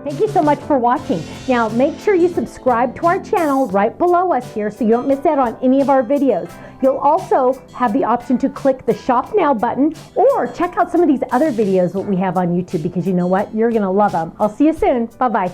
Thank you so much for watching. Now make sure you subscribe to our channel right below us here so you don't miss out on any of our videos. You'll also have the option to click the Shop Now button or check out some of these other videos that we have on YouTube, because you know what? You're going to love them. I'll see you soon. Bye-bye.